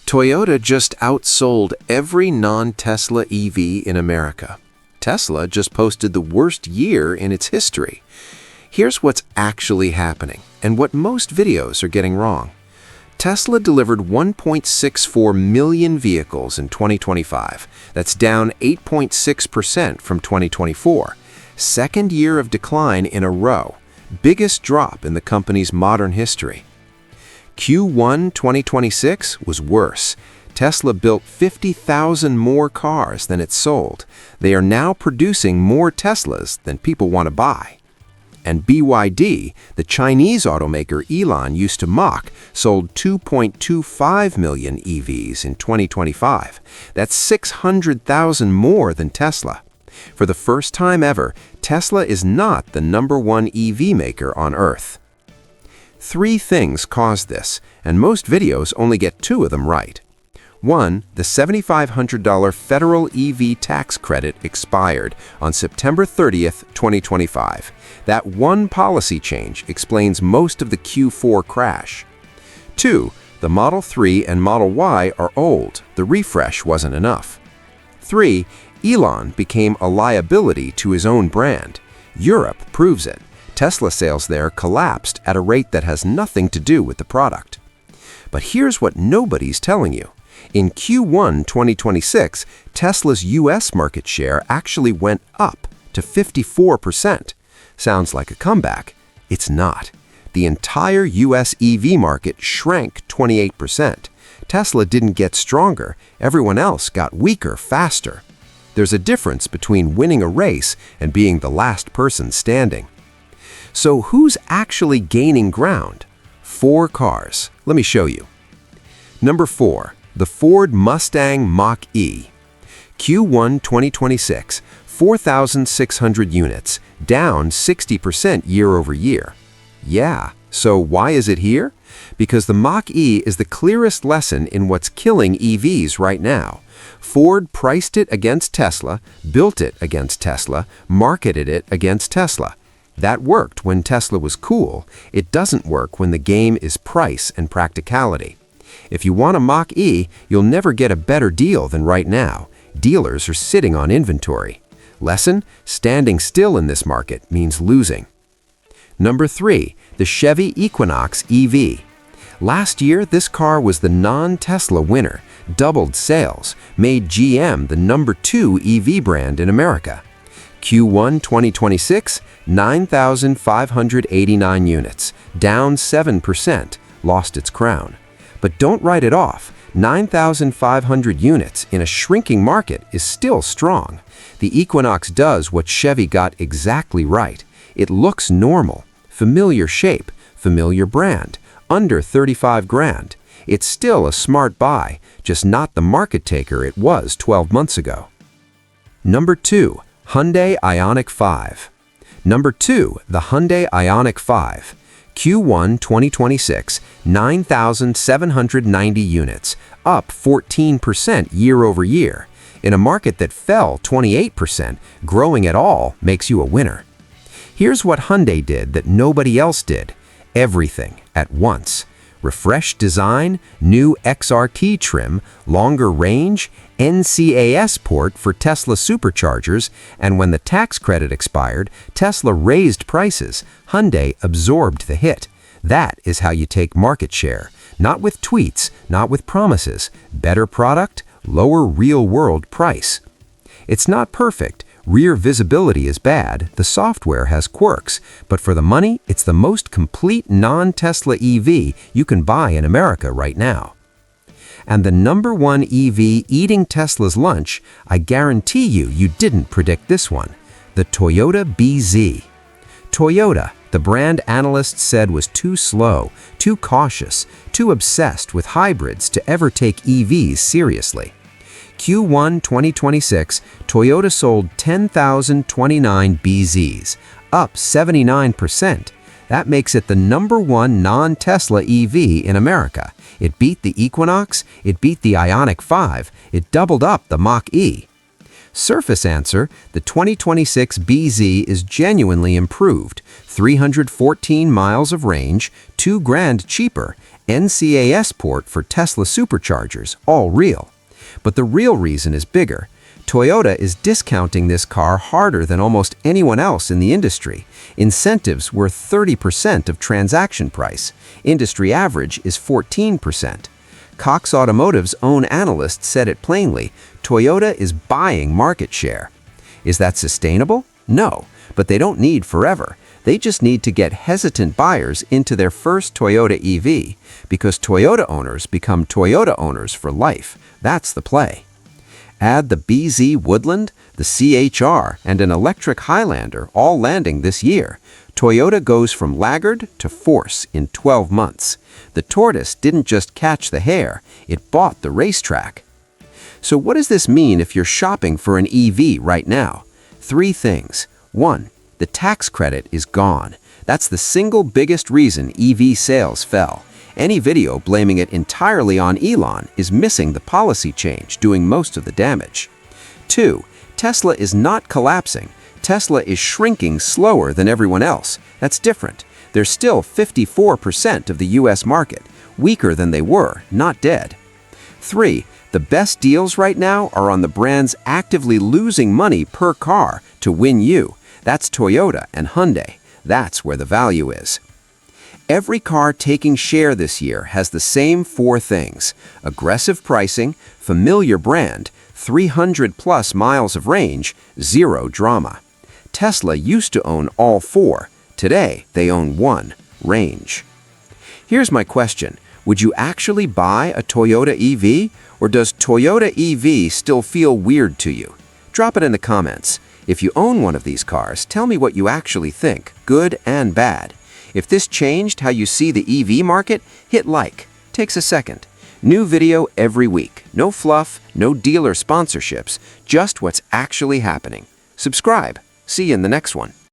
Toyota just outsold every non-Tesla EV in America. Tesla just posted the worst year in its history. Here's what's actually happening, and what most videos are getting wrong. Tesla delivered 1.64 million vehicles in 2025. That's down 8.6% from 2024. Second year of decline in a row. Biggest drop in the company's modern history. Q1 2026 was worse. Tesla built 50,000 more cars than it sold. They are now producing more Teslas than people want to buy. And BYD, the Chinese automaker Elon used to mock, sold 2.25 million EVs in 2025. That's 600,000 more than Tesla. For the first time ever, Tesla is not the #1 EV maker on Earth. Three things caused this, and most videos only get two of them right. 1. The $7,500 federal EV tax credit expired on September 30th, 2025. That one policy change explains most of the Q4 crash. 2. The Model 3 and Model Y are old. The refresh wasn't enough. 3. Elon became a liability to his own brand. Europe proves it. Tesla sales there collapsed at a rate that has nothing to do with the product. But here's what nobody's telling you. In Q1 2026, Tesla's US market share actually went up to 54%. Sounds like a comeback. It's not. The entire US EV market shrank 28%. Tesla didn't get stronger. Everyone else got weaker faster. There's a difference between winning a race and being the last person standing. So who's actually gaining ground? 4 cars. Let me show you. Number 4, the Ford Mustang Mach-E. Q1 2026, 4,600 units, down 60% year over year. Yeah, so why is it here? Because the Mach-E is the clearest lesson in what's killing EVs right now. Ford priced it against Tesla, built it against Tesla, marketed it against Tesla. That worked when Tesla was cool. It doesn't work when the game is price and practicality. If you want a Mach-E, you'll never get a better deal than right now. Dealers are sitting on inventory. Lesson: standing still in this market means losing. Number 3, the Chevy Equinox EV. Last year, this car was the non-Tesla winner, doubled sales, made GM the #2 EV brand in America. Q1 2026, 9,589 units, down 7%, lost its crown. But don't write it off. 9,500 units in a shrinking market is still strong. The Equinox does what Chevy got exactly right. It looks normal, familiar shape, familiar brand, under 35 grand. It's still a smart buy, just not the market taker it was 12 months ago. Number 2. Hyundai Ioniq 5. Number 2, the Hyundai Ioniq 5. Q1 2026, 9,790 units, up 14% year over year. In a market that fell 28%, growing at all makes you a winner. Here's what Hyundai did that nobody else did. Everything at once. Refreshed design, new XRT trim, longer range, NCAS port for Tesla superchargers, and when the tax credit expired, Tesla raised prices. Hyundai absorbed the hit. That is how you take market share. Not with tweets, not with promises. Better product, lower real-world price. It's not perfect. Rear visibility is bad, the software has quirks, but for the money, it's the most complete non-Tesla EV you can buy in America right now. And the #1 EV eating Tesla's lunch, I guarantee you didn't predict this one, the Toyota BZ. Toyota, the brand analysts said was too slow, too cautious, too obsessed with hybrids to ever take EVs seriously. Q1 2026, Toyota sold 10,029 BZs, up 79%. That makes it the #1 non-Tesla EV in America. It beat the Equinox, it beat the Ioniq 5, it doubled up the Mach-E. Surface answer, the 2026 BZ is genuinely improved, 314 miles of range, $2 grand cheaper, NCAS port for Tesla superchargers, all real. But the real reason is bigger. Toyota is discounting this car harder than almost anyone else in the industry. Incentives were 30% of transaction price. Industry average is 14%. Cox Automotive's own analyst said it plainly, Toyota is buying market share. Is that sustainable? No, but they don't need forever. They just need to get hesitant buyers into their first Toyota EV, because Toyota owners become Toyota owners for life. That's the play. Add the BZ Woodland, the CHR, and an electric Highlander all landing this year. Toyota goes from laggard to force in 12 months. The tortoise didn't just catch the hare, it bought the racetrack. So what does this mean if you're shopping for an EV right now? 3 things. 1. The tax credit is gone. That's the single biggest reason EV sales fell. Any video blaming it entirely on Elon is missing the policy change, doing most of the damage. 2. Tesla is not collapsing. Tesla is shrinking slower than everyone else. That's different. They're still 54% of the US market, weaker than they were, not dead. 3. The best deals right now are on the brands actively losing money per car to win you. That's Toyota and Hyundai. That's where the value is. Every car taking share this year has the same 4 things: aggressive pricing, familiar brand, 300+ miles of range, 0 drama. Tesla used to own all 4. Today, they own 1, range. Here's my question. Would you actually buy a Toyota EV, or does Toyota EV still feel weird to you? Drop it in the comments. If you own one of these cars, tell me what you actually think, good and bad. If this changed how you see the EV market, hit like. Takes a second. New video every week. No fluff, no dealer sponsorships, just what's actually happening. Subscribe. See you in the next one.